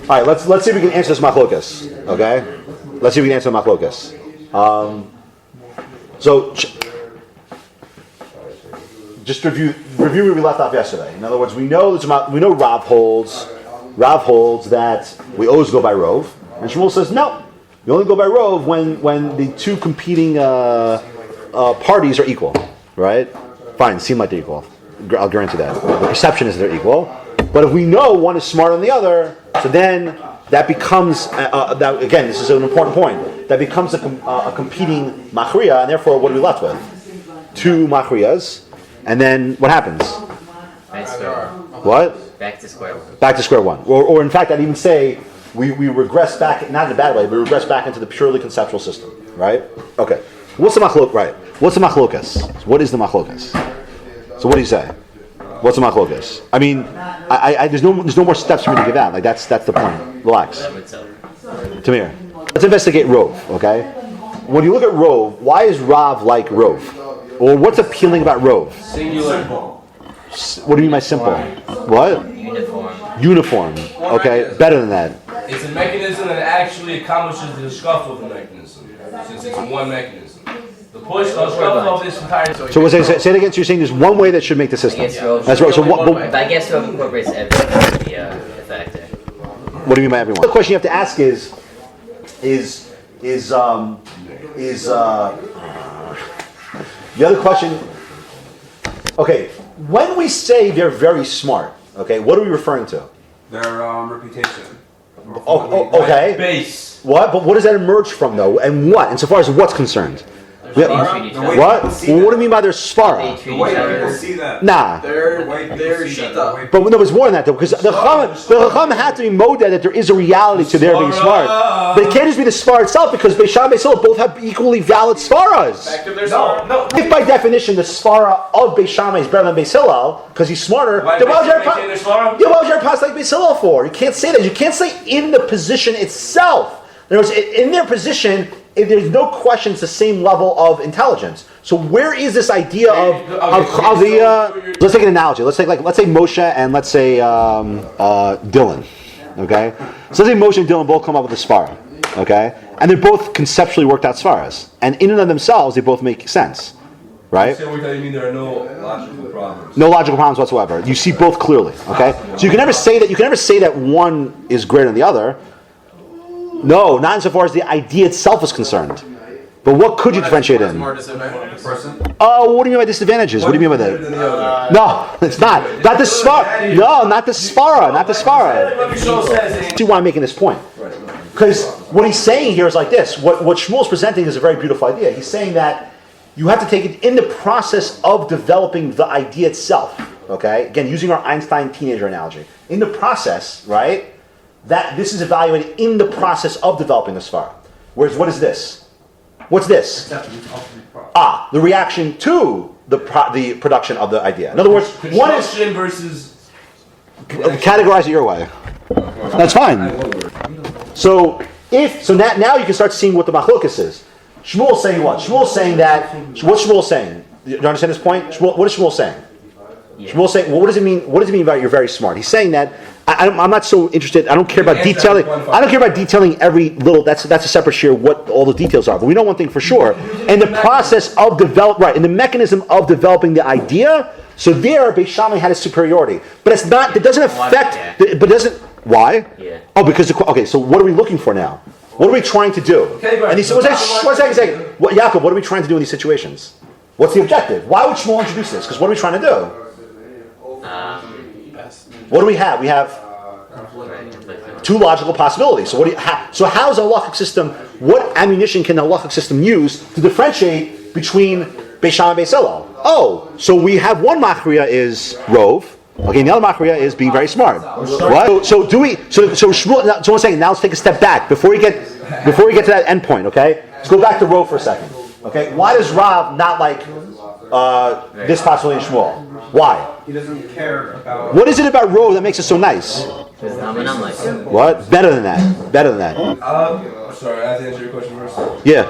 All right, let's see if we can answer this machlokas. Okay, let's see if we can answer the machlokas. So, just review where we left off yesterday. In other words, we know Rav holds that we always go by Rov, and Shmuel says no. You only go by Rov when the two competing parties are equal, right? Fine, seem like they're equal. I'll grant you that. The perception is they're equal. But if we know one is smarter than the other, so then that becomes, that again, this is an important point, that becomes a competing machriya, and therefore what are we left with? Two machriyas, and then what happens? What? Back to square one. Back to square one. Or in fact, I'd even say we regress back, not in a bad way, we regress back into the purely conceptual system, right? Okay. What's the machlok? Right. What's the machlokas? What is the machlokas? So what do you say? What's the machlokas? I mean, there's no more steps for me to give out. Like that's the point. Relax. Tamir. Let's investigate Rov. Okay. When you look at Rov, why is Rav like Rov? Or what's appealing about Rov? Singular. What do you mean by simple? What? Uniform. Okay. Better than that. It's a mechanism that actually accomplishes the scuffle of the mechanism, since it's one mechanism. The push or scuffle of this entire. So say it again. So you're saying there's one way that should make the system. That's right. So what? But I guess Rov incorporates every factor. What do you mean by everyone? The question you have to ask is the other question. Okay, when we say they're very smart, okay, what are we referring to? Their reputation. Okay. Base. What? But what does that emerge from, though? And what? Insofar as what's concerned? What? What do you mean by their svara? The way people see them. Nah. They're shita. But no, it's more than that, though, because the Chacham had to be moded that there is a reality to their being smart. But it can't just be the svara itself, because Beisham and Beisil both have equally valid svaras. No. If by definition the svara of Beisham is better than Beisil, because he's smarter, then why was your pass like Beisil for? You can't say that. You can't say in the position itself. In other words, in their position, there's no question it's the same level of intelligence. So where is this idea of the? Let's take an analogy. Let's say Moshe and let's say Dylan. Okay, so let's say Moshe and Dylan both come up with a svara. Okay, and they're both conceptually worked out svaras, and in and of themselves, they both make sense. Right? You mean there are no logical problems? No logical problems whatsoever. You see both clearly. Okay, so you can never say that one is greater than the other. No, not insofar as the idea itself is concerned. But what could you differentiate in? Oh, what do you mean by disadvantages? What do you mean by that? No, it's not. Not the svara. No, not the svara. Not the svara. See why I'm making this point? Because what he's saying here is like this. What Shmuel's presenting is a very beautiful idea. He's saying that you have to take it in the process of developing the idea itself. Okay? Again, using our Einstein teenager analogy. In the process, right? That this is evaluated in the process of developing the svara. Whereas what is this? What's this? The reaction to the production of the idea. In other words, one is versus categorize it your way. That's fine. So now you can start seeing what the machlokas is. Shmuel's saying what? Shmuel's saying that. What's Shmuel saying? Do you understand this point? What is Shmuel saying? Yeah. Shmuel saying, well, what does it mean? What does it mean by you're very smart? He's saying that I'm not so interested. I don't care about detailing. I don't care about detailing every little. That's a separate share. What all the details are, but we know one thing for sure. In the process of in the mechanism of developing the idea. So there, Beis Shammai had a superiority, but it's not. It doesn't affect. But it doesn't. Why? Yeah. Oh, because okay. So what are we looking for now? What are we trying to do? And he said, one second. Yaakov, what are we trying to do in these situations? What's the objective? Why would Shmuel introduce this? Because what are we trying to do? What do we have? We have two logical possibilities. So so how is a halachic system? What ammunition can the halachic system use to differentiate between Beis Shammai and Beis Hillel? Oh, so we have one machriya is Rov. Okay, and the other machriya is being very smart. What? So do we? So Shmuel. So one second. Now let's take a step back before we get to that end point. Okay, let's go back to Rov for a second. Okay, why does Rav not like this possibility in Shmuel? Why? He doesn't care about. What is it about Rov that makes it so nice? What? Better than that. Sorry, I have to answer your question first. Yeah.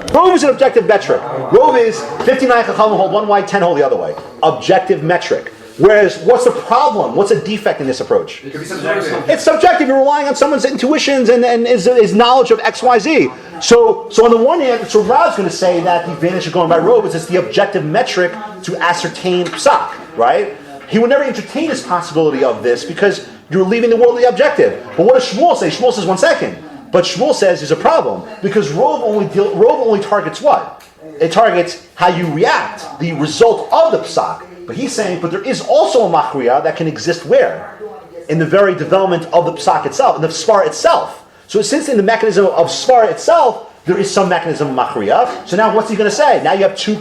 Rov is an objective metric. Rov is 59 chachamim hold one way, 10 hold the other way. Objective metric. Whereas, what's the problem? What's a defect in this approach? It could be subjective. It's subjective. You're relying on someone's intuitions and his knowledge of X, Y, Z. So on the one hand, so Rav's going to say that the advantage of going by Rov is it's the objective metric to ascertain psak, right? He would never entertain this possibility of this because you're leaving the world of the objective. But what does Shmuel say? Shmuel says 1 second. But Shmuel says there's a problem because Rov only targets what? It targets how you react, the result of the psak. But he's saying, but there is also a machriya that can exist where? In the very development of the psak itself, in the svara itself. So since in the mechanism of svara itself, there is some mechanism of machriya, so now what's he going to say? Now you have two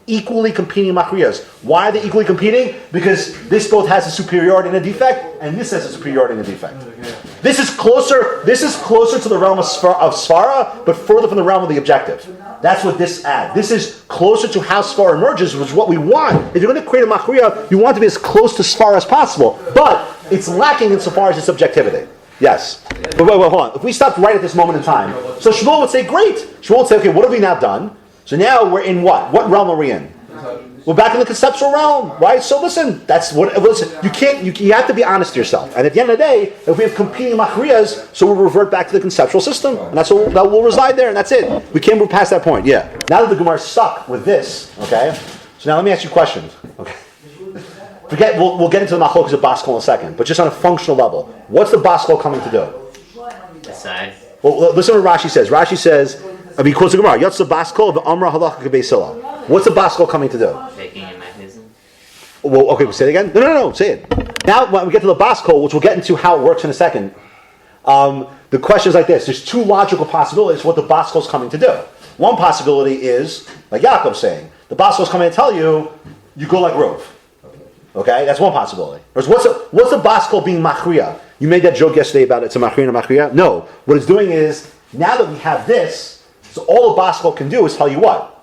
equally competing machriyas. Why are they equally competing? Because this both has a superiority and a defect, and this has a superiority and a defect. This is closer to the realm of svara, but further from the realm of the objective. That's what this adds. This is closer to how svara emerges, which is what we want. If you're going to create a machriya, you want to be as close to svara as possible, but it's lacking insofar as its objectivity. Yes. But wait, hold on. If we stopped right at this moment in time, so Shmuel would say, great. Shmuel would say, okay, what have we now done? So now we're in what? What realm are we in? We're back in the conceptual realm, right? So listen, you have to be honest to yourself. And at the end of the day, if we have competing machriyas, so we'll revert back to the conceptual system. And that will reside there, and that's it. We can't move past that point, yeah. Now that the Gemara is stuck with this, okay? So now let me ask you questions, okay? We'll get into the machlokas of Baskol in a second, but just on a functional level, what's the Baskol coming to do? Decide. Well, listen to what Rashi says. Rashi says, he quotes the Gemara, Yotz the Baskol of Amra Halacha K'Beisila. What's the Baskol coming to do? Taking a mechanism. Well, okay, we'll say it again. No, say it. Now, when we get to the Baskol, which we'll get into how it works in a second, the question is like this. There's two logical possibilities for what the Baskol is coming to do. One possibility is, like Yaakov's saying, the Baskol is coming to tell you, you go like Rov. Okay, that's one possibility. What's the Baskol being machriya? You made that joke yesterday about it's a machriya and a machriya. No, what it's doing is, now that we have this, so all the Baskol can do is tell you what?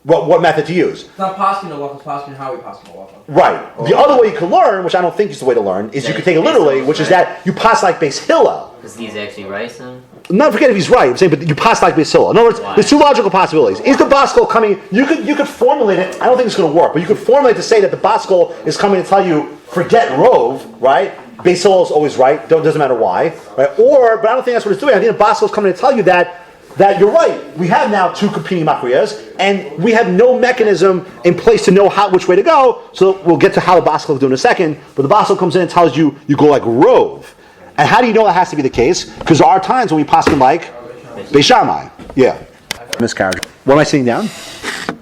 What method to use. It's not passing the waffle, it's passing how we pass the waffle. Right. The other way you can learn, which I don't think is the way to learn, is you can take it literally, which is that you pass like Beis Hillel. Is these actually right, son? Not forget if he's right. I'm saying, but you pass like Beis Hillel. In other words, there's two logical possibilities. Is the Baskol coming? You could formulate it. I don't think it's going to work, but you could formulate to say that the Baskol is coming to tell you, forget Rov, right? Beis Hillel is always right. Doesn't matter why, right? But I don't think that's what it's doing. I think the Baskol is coming to tell you that you're right. We have now two competing machriyas, and we have no mechanism in place to know which way to go. So we'll get to how the Baskol will do in a second. But the Baskol comes in and tells you go like Rov. And how do you know that has to be the case? Because there are times when we pass them like Beis Shammai. Yeah. Miscarriage. What am I sitting down?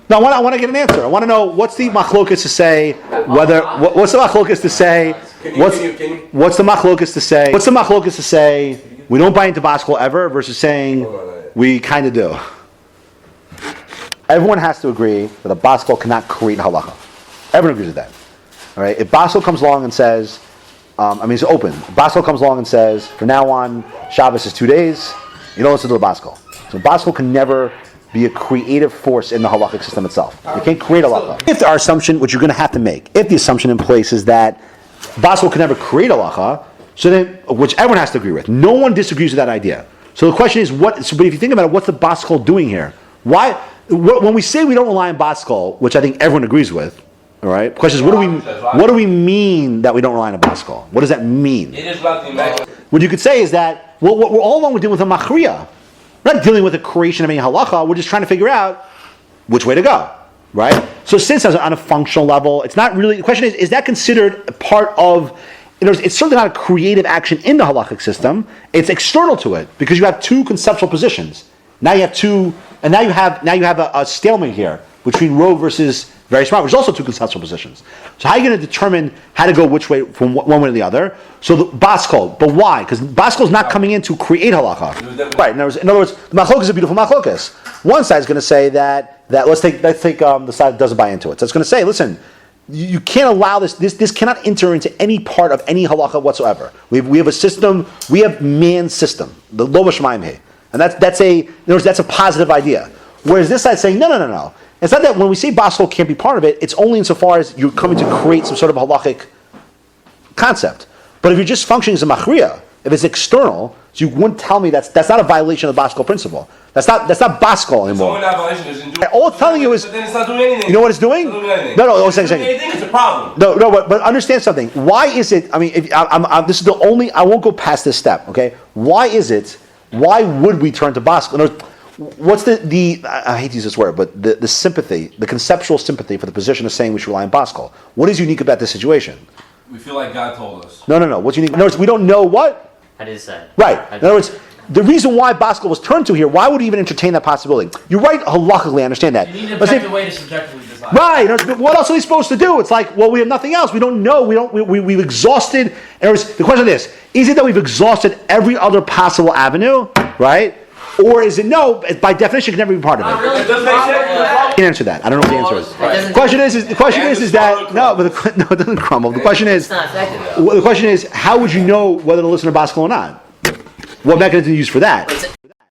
No, I want to get an answer. I want to know what's the machlokas to say. What's the machlokas to say? What's the machlokas to say? What's the machlokas to say? We don't buy into Baskol ever versus saying we kind of do. Everyone has to agree that a Baskol cannot create halacha. Everyone agrees with that. All right. If Baskol comes along and says, it's open. Baskol comes along and says, from now on, Shabbos is 2 days. You don't listen to the Baskol. So Baskol can never be a creative force in the halachic system itself. You can't create halacha. If our assumption, which you're going to have to make, if the assumption in place is that Baskol can never create halacha, so then, which everyone has to agree with. No one disagrees with that idea. So the question is, but if you think about it, what's the Baskol doing here? Why? When we say we don't rely on Baskol, which I think everyone agrees with, all right. The question is, what do we mean that we don't rely on a Baskol? What does that mean? It is not the imagination. What you could say is that, well, what we're all along we're dealing with a machriya. We're not dealing with the creation of any halacha. We're just trying to figure out which way to go, right? So since on a functional level, it's not really. The question is that considered a part of? It's certainly not a creative action in the halachic system. It's external to it because you have two conceptual positions. Now you have two, and now you have a stalemate here between Rov versus very smart, which is also two conceptual positions. So how are you going to determine how to go which way from one way to the other? So the Baskol, but why? Because Baskol is not coming in to create halacha, right? In other words, the machlokas is a beautiful machlokas. One side is going to say that let's take the side that doesn't buy into it. So it's going to say, listen, you can't allow this cannot enter into any part of any halacha whatsoever. We have a system. We have man's system, the lo b'shemaim he, and that's a positive idea. Whereas this side is saying no. It's not that when we say Baskol can't be part of it, it's only insofar as you're coming to create some sort of halachic concept. But if you're just functioning as a machriya, If it's external, so you wouldn't tell me that's not a violation of the Baskal principle. That's not Baskal It's only anymore. not violation because it's doing. All it's telling you is, But then it's not doing anything. you know what it's doing? It's not doing anything. No, It's not second. doing anything. It's a problem. No, but understand something. Why is it? I mean, this is the only. I won't go past this step. Okay. Why is it? Why would we turn to Baskal? In other words, what's the? I hate to use this word, but the sympathy, the conceptual sympathy for the position of saying we should rely on Baskal. What is unique about this situation? We feel like God told us. No. What's unique? In other words, we don't know what. How did it say? Right. In other words, the reason why Baskal was turned to here, why would we even entertain that possibility? You're right, halakhically, I understand that. You need an But say- objective way to subjectively decide. right. In other words, what else are they supposed to do? It's like, well, we have nothing else. We don't know. We've exhausted. In other words, the question is it that we've exhausted every other possible avenue, right? Or is it no, by definition, it can never be part of it? It doesn't make sense. I can't answer that. I don't know what the answer is. The question is that, no, but no, it doesn't crumble. The question It's is, not effective though. well, the question is, how would you know whether to listen to Baskal or not? What mechanism do you use for that?